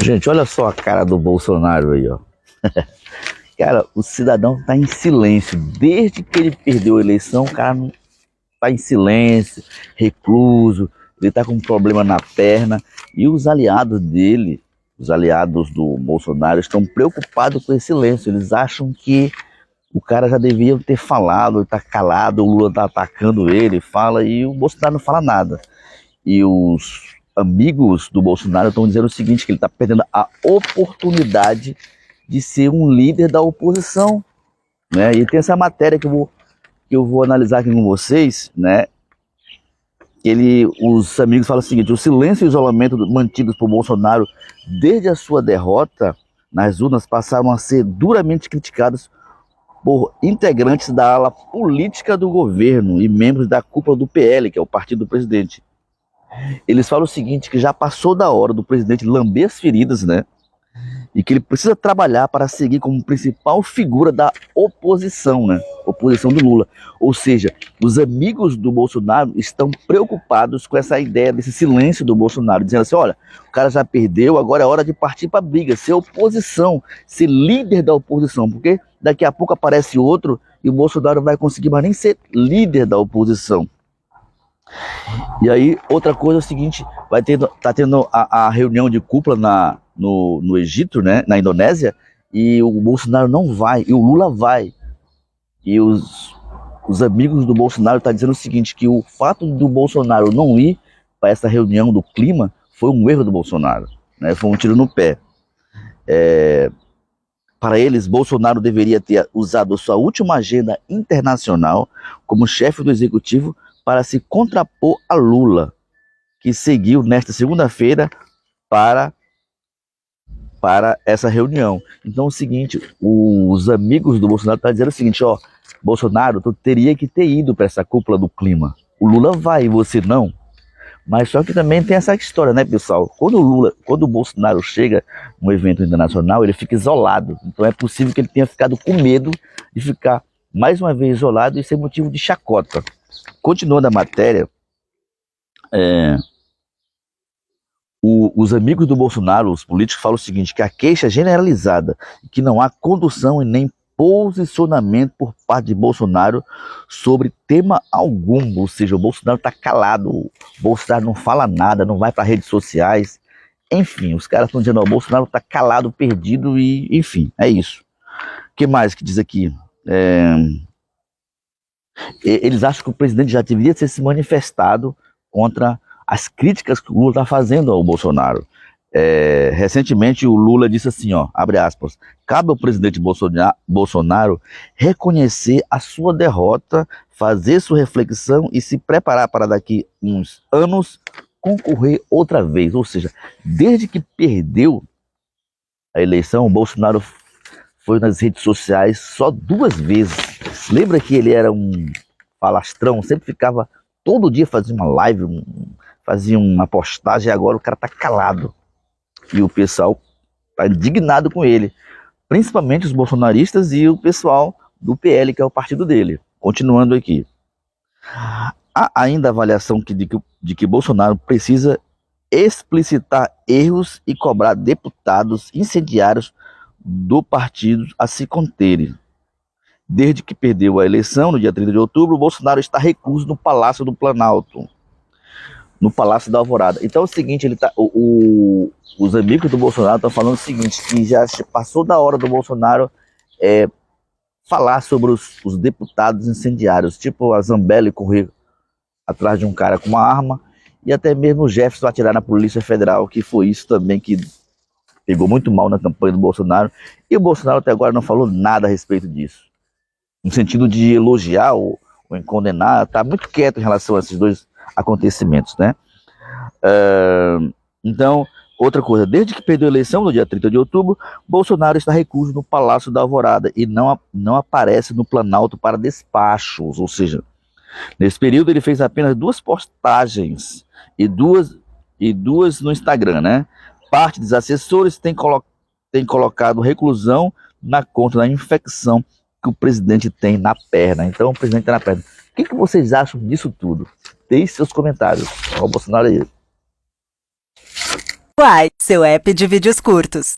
Gente, olha só a cara do Bolsonaro aí, ó. Cara, o cidadão tá em silêncio. Desde que ele perdeu a eleição, o cara não tá em silêncio, recluso, ele tá com um problema na perna. E os aliados dele, os aliados do Bolsonaro, estão preocupados com esse silêncio. Eles acham que o cara já devia ter falado, ele tá calado, o Lula tá atacando ele, fala, e o Bolsonaro não fala nada. E os amigos do Bolsonaro estão dizendo o seguinte, que ele está perdendo a oportunidade de ser um líder da oposição, né? E tem essa matéria que eu vou analisar aqui com vocês, né? Os amigos falam o seguinte: o silêncio e o isolamento mantidos por Bolsonaro desde a sua derrota nas urnas passaram a ser duramente criticados por integrantes da ala política do governo e membros da cúpula do PL, que é o partido do presidente. Eles falam o seguinte, que já passou da hora do presidente lamber as feridas, né? E que ele precisa trabalhar para seguir como principal figura da oposição, né? Oposição do Lula. Ou seja, os amigos do Bolsonaro estão preocupados com essa ideia desse silêncio do Bolsonaro, dizendo assim, olha, o cara já perdeu, agora é hora de partir para a briga, ser oposição, ser líder da oposição, porque daqui a pouco aparece outro e o Bolsonaro não vai conseguir mais nem ser líder da oposição. E aí, outra coisa é o seguinte, tá tendo a reunião de cúpula no Egito, né, na Indonésia, e o Bolsonaro não vai, e o Lula vai. E os amigos do Bolsonaro estão dizendo o seguinte, que o fato do Bolsonaro não ir para essa reunião do clima foi um erro do Bolsonaro, né, foi um tiro no pé. Para eles, Bolsonaro deveria ter usado sua última agenda internacional como chefe do executivo para se contrapor a Lula, que seguiu nesta segunda-feira para essa reunião. Então é o seguinte, os amigos do Bolsonaro estão dizendo o seguinte, ó, Bolsonaro, tu teria que ter ido para essa cúpula do clima. O Lula vai e você não. Mas só que também tem essa história, né, pessoal? Quando o Bolsonaro chega num evento internacional, ele fica isolado. Então é possível que ele tenha ficado com medo de ficar mais uma vez isolado e ser motivo de chacota. Continuando a matéria, os amigos do Bolsonaro, os políticos, falam o seguinte, que a queixa é generalizada, que não há condução e nem posicionamento por parte de Bolsonaro sobre tema algum, ou seja, o Bolsonaro está calado, o Bolsonaro não fala nada, não vai para redes sociais, enfim, os caras estão dizendo, ó, o Bolsonaro está calado, perdido e, enfim, é isso. O que mais que diz aqui? Eles acham que o presidente já deveria ter se manifestado contra as críticas que o Lula está fazendo ao Bolsonaro. Recentemente o Lula disse assim, ó, abre aspas, cabe ao presidente Bolsonaro reconhecer a sua derrota, fazer sua reflexão e se preparar para daqui uns anos concorrer outra vez. Ou seja, desde que perdeu a eleição, o Bolsonaro foi nas redes sociais só 2 vezes. Lembra que ele era um falastrão, sempre ficava, todo dia fazia uma live, fazia uma postagem, e agora o cara tá calado. E o pessoal tá indignado com ele, principalmente os bolsonaristas e o pessoal do PL, que é o partido dele. Continuando aqui. Há ainda a avaliação de que Bolsonaro precisa explicitar erros e cobrar deputados incendiários do partido a se conterem. Desde que perdeu a eleição, no dia 30 de outubro, o Bolsonaro está recluso no Palácio do Planalto, no Palácio da Alvorada. Então é o seguinte, os amigos do Bolsonaro estão falando o seguinte, que já passou da hora do Bolsonaro falar sobre os deputados incendiários, tipo a Zambelli correr atrás de um cara com uma arma, e até mesmo o Jefferson atirar na Polícia Federal, que foi isso também que pegou muito mal na campanha do Bolsonaro, e o Bolsonaro até agora não falou nada a respeito disso. No sentido de elogiar ou em condenar, está muito quieto em relação a esses 2 acontecimentos, né? Então, outra coisa, desde que perdeu a eleição no dia 30 de outubro, Bolsonaro está recluso no Palácio da Alvorada e não aparece no Planalto para despachos, ou seja, nesse período ele fez apenas 2 postagens e duas no Instagram, né? Parte dos assessores tem colocado reclusão na conta da infecção que o presidente tem na perna. Então o presidente tem na perna. O que vocês acham disso tudo? Deixe seus comentários. Olha o Bolsonaro aí. Uai, seu app de vídeos curtos.